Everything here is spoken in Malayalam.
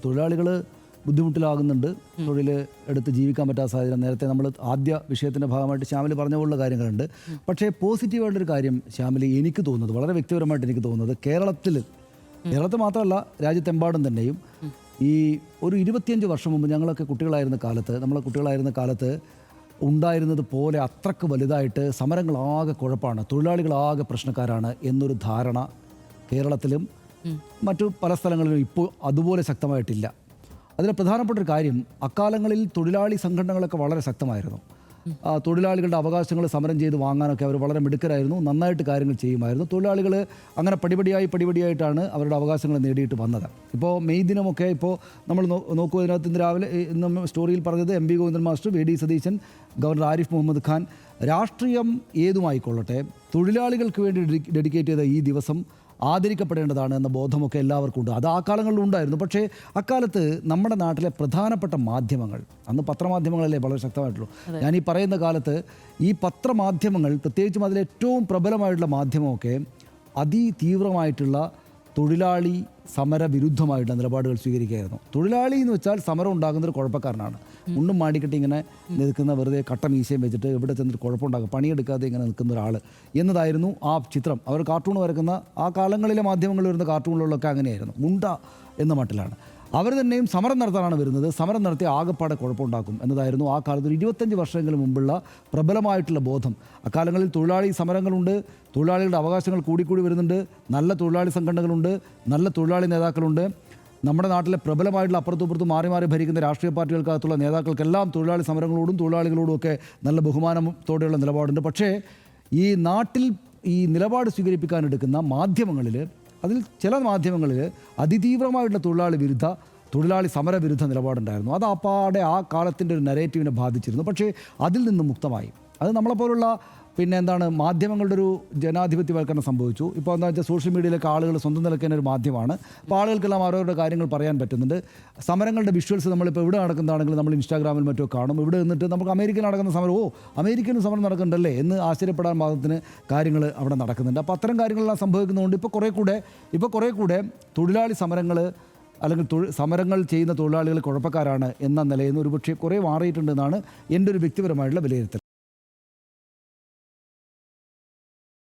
തൊഴിലാളികൾ ബുദ്ധിമുട്ടിലാകുന്നുണ്ട്. തൊഴിൽ എടുത്ത് ജീവിക്കാൻ പറ്റാത്ത സാഹചര്യം നേരത്തെ നമ്മൾ ആദ്യ വിഷയത്തിൻ്റെ ഭാഗമായിട്ട് ശ്യാമിൽ പറഞ്ഞ പോലുള്ള കാര്യങ്ങളുണ്ട്. പക്ഷേ പോസിറ്റീവായിട്ടൊരു കാര്യം ശ്യാമിൽ എനിക്ക് തോന്നുന്നത്, വളരെ വ്യക്തിപരമായിട്ട് എനിക്ക് തോന്നുന്നത്, കേരളത്തിൽ മാത്രമല്ല രാജ്യത്തെമ്പാടും തന്നെയും ഈ ഒരു 25 വർഷം മുമ്പ് ഞങ്ങളൊക്കെ നമ്മളെ കുട്ടികളായിരുന്ന കാലത്ത് ഉണ്ടായിരുന്നത് പോലെ അത്രക്ക് വലുതായിട്ട് സമരങ്ങളാകെ കുഴപ്പമാണ്, തൊഴിലാളികളാകെ പ്രശ്നക്കാരാണ് എന്നൊരു ധാരണ കേരളത്തിലും മറ്റു പല സ്ഥലങ്ങളിലും ഇപ്പോൾ അതുപോലെ ശക്തമായിട്ടില്ല. അതിൽ പ്രധാനപ്പെട്ട ഒരു കാര്യം, അക്കാലങ്ങളിൽ തൊഴിലാളി സംഘടനകളൊക്കെ വളരെ ശക്തമായിരുന്നു. തൊഴിലാളികളുടെ അവകാശങ്ങൾ സമരം ചെയ്ത് വാങ്ങാനൊക്കെ അവർ വളരെ മിടുക്കരായിരുന്നു, നന്നായിട്ട് കാര്യങ്ങൾ ചെയ്യുമായിരുന്നു. തൊഴിലാളികൾ അങ്ങനെ പടിപടിയായിട്ടാണ് അവരുടെ അവകാശങ്ങൾ നേടിയിട്ട് വന്നത്. ഇപ്പോൾ മെയ് ദിനമൊക്കെ ഇപ്പോൾ നമ്മൾ നോക്കുക, ഇതിനകത്ത് ഇന്ന് രാവിലെ ഇന്ന് സ്റ്റോറിയിൽ പറഞ്ഞത് MP Govindan master, VD Satheesan, governor Arif Muhammad Khan, രാഷ്ട്രീയം ഏതുമായിക്കൊള്ളട്ടെ തൊഴിലാളികൾക്ക് വേണ്ടി ഡെഡിക്കേറ്റ് ചെയ്ത ഈ ദിവസം ആദരിക്കപ്പെടേണ്ടതാണ് എന്ന ബോധമൊക്കെ എല്ലാവർക്കും ഉണ്ട്. അത് ആ കാലങ്ങളിലും ഉണ്ടായിരുന്നു. പക്ഷേ അക്കാലത്ത് നമ്മുടെ നാട്ടിലെ പ്രധാനപ്പെട്ട മാധ്യമങ്ങൾ, അന്ന് പത്രമാധ്യമങ്ങളല്ലേ വളരെ ശക്തമായിട്ടുള്ളൂ. ഞാൻ ഈ പറയുന്ന കാലത്ത് ഈ പത്രമാധ്യമങ്ങൾ, പ്രത്യേകിച്ചും അതിലേറ്റവും പ്രബലമായിട്ടുള്ള മാധ്യമമൊക്കെ അതിതീവ്രമായിട്ടുള്ള തൊഴിലാളി സമര വിരുദ്ധമായിട്ടുള്ള നിലപാടുകൾ സ്വീകരിക്കുകയായിരുന്നു. തൊഴിലാളി എന്ന് വെച്ചാൽ സമരം ഉണ്ടാകുന്നൊരു കുഴപ്പക്കാരനാണ്. മുണ്ടും മാടിക്കെട്ടി ഇങ്ങനെ നിൽക്കുന്ന, വെറുതെ കട്ട മീശയും വെച്ചിട്ട് ഇവിടെ ചെന്നിട്ട് കുഴപ്പമുണ്ടാകും, പണിയെടുക്കാതെ ഇങ്ങനെ നിൽക്കുന്ന ഒരാൾ എന്നതായിരുന്നു ആ ചിത്രം. അവർ കാർട്ടൂൺ വരക്കുന്ന ആ കാലങ്ങളിലെ മാധ്യമങ്ങളിൽ വരുന്ന കാർട്ടൂണുകളിലൊക്കെ അങ്ങനെയായിരുന്നു. മുണ്ട എന്ന മട്ടിലാണ് അവർ തന്നെയും സമരം നടത്താനാണ് വരുന്നത്, സമരം നടത്തി ആകെപ്പാടെ കുഴപ്പമുണ്ടാക്കും എന്നതായിരുന്നു ആ കാലത്ത് 25 വർഷങ്ങൾക്ക് മുമ്പുള്ള പ്രബലമായിട്ടുള്ള ബോധം. അക്കാലങ്ങളിൽ തൊഴിലാളി സമരങ്ങളുണ്ട്, തൊഴിലാളികളുടെ അവകാശങ്ങൾ കൂടിക്കൂടി വരുന്നുണ്ട്, നല്ല തൊഴിലാളി സംഘടനകളുണ്ട്, നല്ല തൊഴിലാളി നേതാക്കളുണ്ട്. നമ്മുടെ നാട്ടിലെ പ്രബലമായിട്ടുള്ള അപ്പുറത്തും മാറി ഭരിക്കുന്ന രാഷ്ട്രീയ പാർട്ടികൾക്കകത്തുള്ള നേതാക്കൾക്കെല്ലാം തൊഴിലാളി സമരങ്ങളോടും തൊഴിലാളികളോടും ഒക്കെ നല്ല ബഹുമാനത്തോടെയുള്ള നിലപാടുണ്ട്. പക്ഷേ ഈ നാട്ടിൽ ഈ നിലപാട് സ്വീകരിപ്പിക്കാൻ എടുക്കുന്ന മാധ്യമങ്ങളിൽ, അതിൽ ചില മാധ്യമങ്ങളിൽ അതിതീവ്രമായിട്ടുള്ള തൊഴിലാളി സമരവിരുദ്ധ നിലപാടുണ്ടായിരുന്നു. അത് അപ്പാടെ ആ കാലത്തിൻ്റെ ഒരു നരേറ്റീവിനെ ബാധിച്ചിരുന്നു. പക്ഷേ അതിൽ നിന്ന് മുക്തമായി. അത് നമ്മളെപ്പോലുള്ള മാധ്യമങ്ങളുടെ ഒരു ജനാധിപത്യവൽക്കരണം സംഭവിച്ചു. ഇപ്പോൾ എന്താ വെച്ചാൽ സോഷ്യൽ മീഡിയയിലൊക്കെ ആളുകൾ സ്വന്തം നിലയ്ക്ക് ഒരു മാധ്യമമാണ്. അപ്പോൾ ആളുകൾക്കെല്ലാം അവരവരുടെ കാര്യങ്ങൾ പറയാൻ പറ്റുന്നുണ്ട്. സമരങ്ങളുടെ വിഷ്വൽസ് നമ്മളിപ്പോൾ ഇവിടെ നടക്കുന്നതാണെങ്കിൽ നമ്മൾ ഇൻസ്റ്റാഗ്രാമിൽ മറ്റോ കാണും. ഇവിടെ നിന്നിട്ട് നമുക്ക് അമേരിക്കയിൽ നടക്കുന്ന സമരം, അമേരിക്കയിലും സമരം നടക്കുന്നുണ്ടല്ലേ എന്ന് ആശ്ചര്യപ്പെടാൻ പാകത്തിന് കാര്യങ്ങൾ അവിടെ നടക്കുന്നുണ്ട്. അപ്പോൾ അത്തരം കാര്യങ്ങളെല്ലാം സംഭവിക്കുന്നതുകൊണ്ട് ഇപ്പോൾ കുറേ കൂടെ തൊഴിലാളി സമരങ്ങൾ അല്ലെങ്കിൽ സമരങ്ങൾ ചെയ്യുന്ന തൊഴിലാളികൾ കുഴപ്പക്കാരാണ് എന്ന നിലയിൽ നിന്ന് ഒരുപക്ഷെ കുറേ മാറിയിട്ടുണ്ടെന്നാണ് എൻ്റെ ഒരു വ്യക്തിപരമായിട്ടുള്ള വിലയിരുത്തൽ.